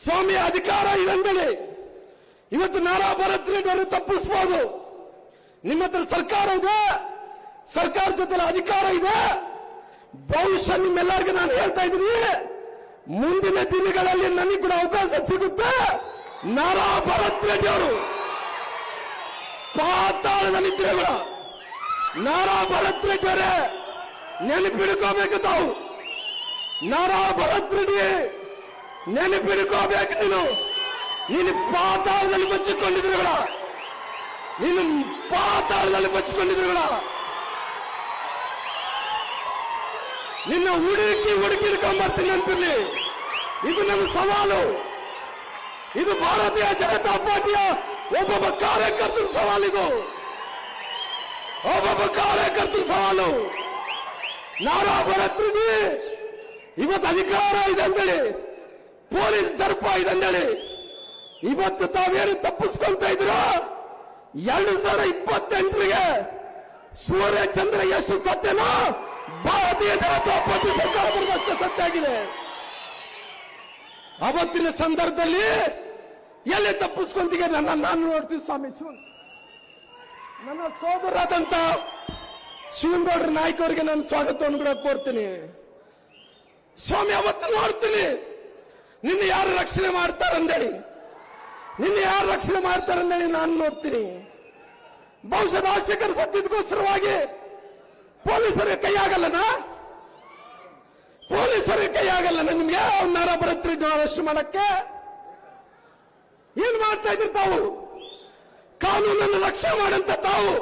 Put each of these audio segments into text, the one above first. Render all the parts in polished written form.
ಸ್ವಾಮಿ ಅಧಿಕಾರ ಇದಂದೇಳಿ ಇವತ್ತು ನಾರಾ ಭರತ್ ರೆಡ್ಡಿ ಅವರು ತಪ್ಪಿಸಬಹುದು. ನಿಮ್ಮ ಹತ್ರ ಸರ್ಕಾರ ಇದೆ, ಸರ್ಕಾರ ಜೊತೆ ಅಧಿಕಾರ ಇದೆ. ಬಹುಶಃ ನಿಮ್ಮೆಲ್ಲರಿಗೂ ನಾನು ಹೇಳ್ತಾ ಇದ್ದೀನಿ, ಮುಂದಿನ ದಿನಗಳಲ್ಲಿ ನನಗೆ ಕೂಡ ಅವಕಾಶ ಸಿಗುತ್ತೆ. ನಾರಾ ಭರತ್ ರೆಡ್ಡಿ ಅವರು ಪಾತಾಳದಲ್ಲಿದ್ದರೆ ಕೂಡ ನಾರಾ ಭರತ್ ರೆಡ್ಡಿ ಅವರೇ ನೆನಪಿಡ್ಕೋಬೇಕು. ತಾವು ನಾರಾ ಭರತ್ ರೆಡ್ಡಿ ನೆನಪಿಡ್ಕೋಬೇಕು. ನೀನು ಪಾತಾಳದಲ್ಲಿ ಬಚ್ಚಿಕೊಂಡಿದ್ರುಗಳ, ನೀನು ಪಾತಾಳದಲ್ಲಿ ಬಚ್ಚಿಕೊಂಡಿದ್ರುಗಳ, ನಿನ್ನ ಹುಡುಕಿ ಹಿಡ್ಕೊಂಡ್ಬರ್ತೀನಿ ಅಂತಿರ್ಲಿ. ಇದು ನನ್ನ ಸವಾಲು. ಇದು ಭಾರತೀಯ ಜನತಾ ಪಾರ್ಟಿಯ ಒಬ್ಬೊಬ್ಬ ಕಾರ್ಯಕರ್ತರ ಸವಾಲಿದು, ಒಬ್ಬೊಬ್ಬ ಕಾರ್ಯಕರ್ತರ ಸವಾಲು. ನಾರಾ ಭರತ್ ರೆಡ್ಡಿ ಇವತ್ತು ಅಧಿಕಾರ ಇದೆ ಅಂತೇಳಿ, ಪೊಲೀಸ್ ದರ್ಪ ಇದೆ ಅಂತೇಳಿ ಇವತ್ತು ತಾವೇನು ತಪ್ಪಿಸ್ಕೊಂತ ಇದ್ರ 2028ರಿಗೆ ಸೂರ್ಯ ಚಂದ್ರ ಎಷ್ಟು ಸತ್ಯನೋ ಭಾರತೀಯ ಜನತಾ ಪಾರ್ಟಿ ಸರ್ಕಾರ ಬರುವಷ್ಟು ಸತ್ಯ ಆಗಿದೆ. ಅವತ್ತಿನ ಸಂದರ್ಭದಲ್ಲಿ ಎಲ್ಲಿ ತಪ್ಪಿಸ್ಕೊಂತಿಗೆ ನಾನು ನೋಡ್ತೀನಿ. ಸ್ವಾಮಿ ನನ್ನ ಸೋದರಾದಂತ ಶಿವನಗೌಡರ ನಾಯ್ಕ ಅವರಿಗೆ ನಾನು ಸ್ವಾಗತವನ್ನು ಕೂಡ ಕೋರ್ತೀನಿ. ಸ್ವಾಮಿ ಅವತ್ತು ನೋಡ್ತೀನಿ ನಿನ್ನ ಯಾರು ರಕ್ಷಣೆ ಮಾಡ್ತಾರಂದೇಳಿ, ನಿನ್ನ ಯಾರು ರಕ್ಷಣೆ ಮಾಡ್ತಾರಂದೇಳಿ ನಾನು ನೋಡ್ತೀನಿ. ಬಹುಶಃ ರಾಜಶೇಖರ್ ಸತ್ತಿದ್ದಕ್ಕೋಸ್ಕರವಾಗಿ ಪೊಲೀಸರಿಗೆ ಕೈ ಆಗಲ್ಲನ, ಪೊಲೀಸರಿಗೆ ಕೈ ಆಗಲ್ಲನ ನಿಮ್ಗೆ ನಾರಾ ಭರತ್ ರೆಡ್ಡಿ ಅರೆಸ್ಟ್ ಮಾಡಕ್ಕೆ? ಏನ್ ಮಾಡ್ತಾ ಇದ್ರಿ ತಾವು? ಕಾನೂನನ್ನು ರಕ್ಷಣೆ ಮಾಡಂತ ತಾವು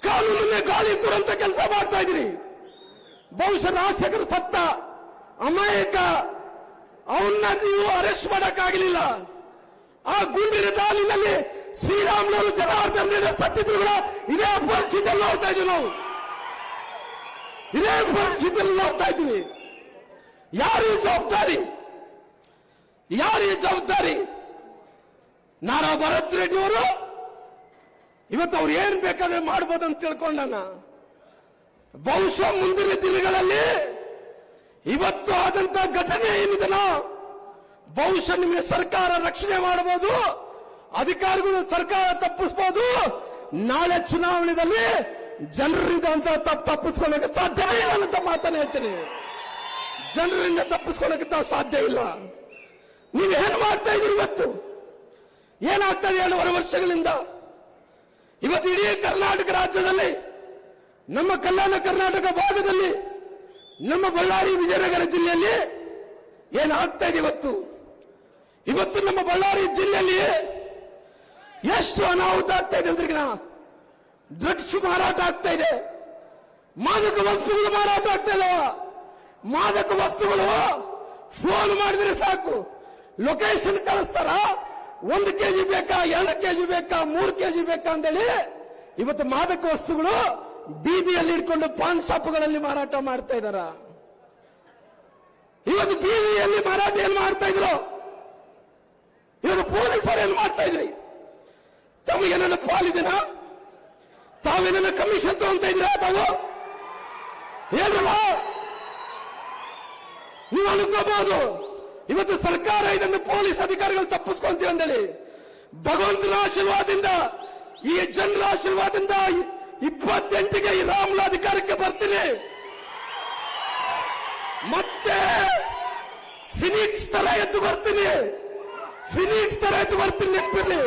ಕಾನೂನನ್ನೇ ಗಾಳಿ ತುರಂತ ಕೆಲಸ ಮಾಡ್ತಾ ಇದ್ರಿ. ಬಹುಶಃ ರಾಜಶೇಖರ್ ಸತ್ತ ಅಮಾಯಕ, ಅವನ್ನ ನೀವು ಅರೆಸ್ಟ್ ಮಾಡಕ್ಕಾಗಲಿಲ್ಲ. ಆ ಗುಂಡಿನ ದಾಳಿನಲ್ಲಿ ಶ್ರೀರಾಮ್ನವರು ಜನಾರ್ದನ್ ಸತ್ತಿದ್ರು ಕೂಡ ಇದೇ ಪರಿಸ್ಥಿತಿಯಲ್ಲಿ ನೋಡ್ತಾ ಇದ್ವಿ ನಾವು, ಇದೇ ಪರಿಸ್ಥಿತಿಯಲ್ಲಿ ನೋಡ್ತಾ ಇದ್ವಿ. ಯಾರು ಜವಾಬ್ದಾರಿ? ಯಾರು ಜವಾಬ್ದಾರಿ? ನಾರಾ ಭರತ್ ರೆಡ್ಡಿ ಅವರು ಇವತ್ತು ಅವ್ರು ಏನ್ ಬೇಕಾದ್ರೆ ಮಾಡ್ಬೋದಂತ ತಿಳ್ಕೊಂಡನ. ಬಹುಶಃ ಮುಂದಿನ ದಿನಗಳಲ್ಲಿ ಇವತ್ತು ಆದಂತ ಘಟನೆ ಏನಿದೆನೋ ಬಹುಶಃ ನಿಮಗೆ ಸರ್ಕಾರ ರಕ್ಷಣೆ ಮಾಡಬಹುದು, ಅಧಿಕಾರಿಗಳು ಸರ್ಕಾರ ತಪ್ಪಿಸಬಹುದು. ನಾಳೆ ಚುನಾವಣೆಯಲ್ಲಿ ಜನರಿಂದ ಅಂತ ತಪ್ಪಿಸ್ಕೊಳ್ಳೋಕೆ ಸಾಧ್ಯವೇ ಇಲ್ಲ ಅಂತ ಮಾತನ್ನ ಹೇಳ್ತೀನಿ. ಜನರಿಂದ ತಪ್ಪಿಸ್ಕೊಳ್ಳೋಕೆ ಸಾಧ್ಯ ಇಲ್ಲ. ನೀವೇನು ಮಾಡ್ತಾ ಇದ್ದೀರಿ? ಇವತ್ತು ಏನಾಗ್ತದೆ? 7.5 ವರ್ಷಗಳಿಂದ ಇವತ್ತು ಇಡೀ ಕರ್ನಾಟಕ ರಾಜ್ಯದಲ್ಲಿ, ನಮ್ಮ ಕಲ್ಯಾಣ ಕರ್ನಾಟಕ ಭಾಗದಲ್ಲಿ, ನಮ್ಮ ಬಳ್ಳಾರಿ ವಿಜಯನಗರ ಜಿಲ್ಲೆಯಲ್ಲಿ ಏನಾಗ್ತಾ ಇದೆ? ಇವತ್ತು ನಮ್ಮ ಬಳ್ಳಾರಿ ಜಿಲ್ಲೆಯಲ್ಲಿ ಎಷ್ಟು ಅನಾಹುತ ಆಗ್ತಾ ಇದೆ ಅಂದ್ರೆ, ಡ್ರಗ್ಸ್ ಮಾರಾಟ ಆಗ್ತಾ ಇದೆ, ಮಾದಕ ವಸ್ತುಗಳು ಮಾರಾಟ ಆಗ್ತಾ ಇದಾವ. ಮಾದಕ ವಸ್ತುಗಳು ಫೋನ್ ಮಾಡಿದ್ರೆ ಸಾಕು, ಲೊಕೇಶನ್ ಕಳಿಸ್ತಾರ. 1 ಕೆಜಿ ಬೇಕಾ, 2 ಕೆಜಿ ಬೇಕಾ, 3 ಕೆಜಿ ಬೇಕಾ ಅಂತೇಳಿ ಇವತ್ತು ಮಾದಕ ವಸ್ತುಗಳು ಬೀದಿಯಲ್ಲಿ ಇಟ್ಕೊಂಡು ಪಾನ್ ಶಾಪ್ಗಳಲ್ಲಿ ಮಾರಾಟ ಮಾಡ್ತಾ ಇದಾರ. ಇವತ್ತು ಬೀದಿಯಲ್ಲಿ ಮಾರಾಟ ಏನ್ ಮಾಡ್ತಾ ಇದ್ರು? ಇವತ್ತು ಪೊಲೀಸರು ಏನ್ ಮಾಡ್ತಾ ಇದ್ರಿ? ತಮಗೇನ ಪಾಲಿದಿನ? ತಾವೇನ ಕಮಿಷನ್ ತಗೊಂತ ಇದ್ರ? ತಾವು ಹೇಳ್ರಲ್ಲ, ನೀವು ಅನ್ಕೋಬಹುದು ಇವತ್ತು ಸರ್ಕಾರ ಇದನ್ನು ಪೊಲೀಸ್ ಅಧಿಕಾರಿಗಳು ತಪ್ಪಿಸ್ಕೊಂತೀವಿ ಅಂದೇಳಿ. ಭಗವಂತನ ಆಶೀರ್ವಾದದಿಂದ, ಈ ಜನರ ಆಶೀರ್ವಾದದಿಂದ 28ಗೆ ಈ ರಾಮ್ಲ ಅಧಿಕಾರಕ್ಕೆ ಬರ್ತೀನಿ. ಮತ್ತೆ ಫಿನಿಕ್ಸ್ ತರ ಎದ್ದು ಬರ್ತೀನಿ, ಫಿನಿಕ್ಸ್ ತರ ಎದ್ದು ಬರ್ತೀನಿ. ನೆನಪಿರ್ಲಿ,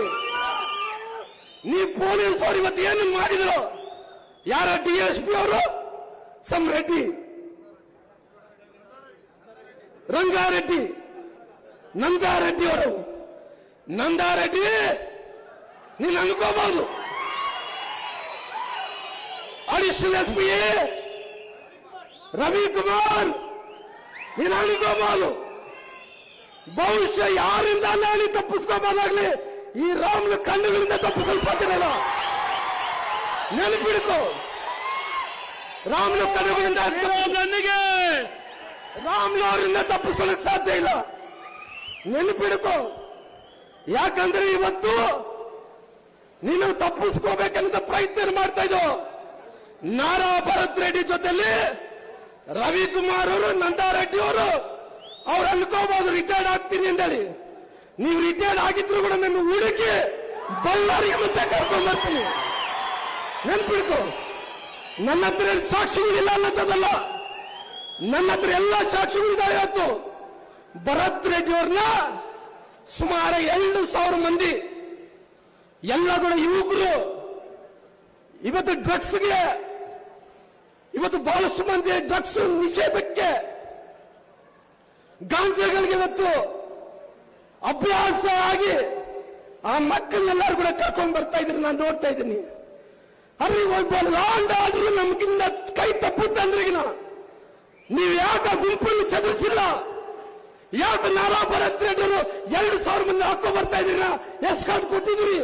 ನೀವು ಪೊಲೀಸ್ ಅವರು ಇವತ್ತು ಏನು ಮಾಡಿದ್ರು? ಯಾರ DSP ಅವರು? ಸಮ್ ರೆಡ್ಡಿ, ರಂಗಾರೆಡ್ಡಿ, ನಂದಾರೆಡ್ಡಿ ಅವರು. ನಂದಾರೆಡ್ಡಿ ನೀನು ಅನ್ಕೋಬಹುದು, ಅಡಿಷನಲ್ SP ರವಿಕುಮಾರ್ ನೀನು ಅನ್ಕೋಬಹುದು. ಬಹುಶಃ ಯಾರಿಂದ ಅಲ್ಲಿ ತಪ್ಪಿಸ್ಕೋಬಹುದಾಗ್ಲಿ, ಈ ರಾಮ್ನ ಕಣ್ಣುಗಳಿಂದ ತಪ್ಪಿಸಲು ಸಾಧ್ಯವಿಲ್ಲ. ನೆನಪಿಡ್ಕೋ, ರಾಮ್ನ ಕಣ್ಣುಗಳಿಂದ ನನಗೆ ರಾಮ್ನವರಿಂದ ತಪ್ಪಿಸ್ಕೊಳ್ಳಕ್ಕೆ ಸಾಧ್ಯ ಇಲ್ಲ. ನೆನಪಿಡ್ಕೋ, ಯಾಕಂದ್ರೆ ಇವತ್ತು ನೀನು ತಪ್ಪಿಸ್ಕೋಬೇಕನ್ನೋ ಪ್ರಯತ್ನ ಮಾಡ್ತಾ ಇದ್ದೋ. ನಾರಾ ಭರತ್ ರೆಡ್ಡಿ ಜೊತೆಲಿ ರವಿಕುಮಾರ್ ಅವರು, ನಂದಾರೆಡ್ಡಿ ಅವರು ಅವ್ರು ಅನ್ಕೋಬಹುದು ರಿಟೈರ್ಡ್ ಆಗ್ತೀನಿ ಅಂತೇಳಿ. ನೀವು ರಿಟೈರ್ಡ್ ಆಗಿದ್ರು ಕೂಡ ನನ್ನ ಹುಡುಕಿ ಬಳ್ಳಾರಿಗೆ ಮತ್ತೆ ಕರ್ಕೊಂಡು ಬರ್ತೀನಿ. ನೆನ್ಪಿಡ್ಕೊ, ನನ್ನ ಹತ್ರ ಸಾಕ್ಷಿಗಳಿಲ್ಲ ಅನ್ನೋದಲ್ಲ, ನನ್ನ ಹತ್ರ ಎಲ್ಲ ಸಾಕ್ಷಿಗಳಿದ್ದಾವೆ. ಇವತ್ತು ಭರತ್ ರೆಡ್ಡಿ ಅವ್ರನ್ನ ಸುಮಾರು 2,000 ಮಂದಿ ಎಲ್ಲ ಕೂಡ ಯುವಕರು ಇವತ್ತು ಡ್ರಗ್ಸ್ಗೆ, ಇವತ್ತು ಬಹಳಷ್ಟು ಮಂದಿ ಡ್ರಗ್ಸ್ ನಿಷೇಧಕ್ಕೆ, ಗಾಂಜಾಗಳಿಗೆ ಇವತ್ತು ಅಭ್ಯಾಸ ಆಗಿ ಆ ಮಕ್ಕಳನ್ನೆಲ್ಲರೂ ಕೂಡ ಕರ್ಕೊಂಡು ಬರ್ತಾ ಇದ್ರು. ನಾನು ನೋಡ್ತಾ ಇದ್ದೀನಿ. ಅಲ್ಲಿ ಒಬ್ಬ ಲಾಂಡ್ ಆರ್ಡರ್ ನಮ್ಗಿಂತ ಕೈ ತಪ್ಪುತ್ತಂದ್ರಿಗಿನ ನೀವು ಯಾಕೆ ಗುಂಪನ್ನು ಚದುರಿಸಿಲ್ಲ? ಯಾಕೆ ನಾರಾ ಭರತ್ ರೆಡ್ಡಿ 2,000 ಮಂದಿ ಹಾಕೋ ಬರ್ತಾ ಇದ್ದೀರಾ? ಎಸ್ಕಾರ್ಟ್ ಕೊಟ್ಟಿದ್ರಿ.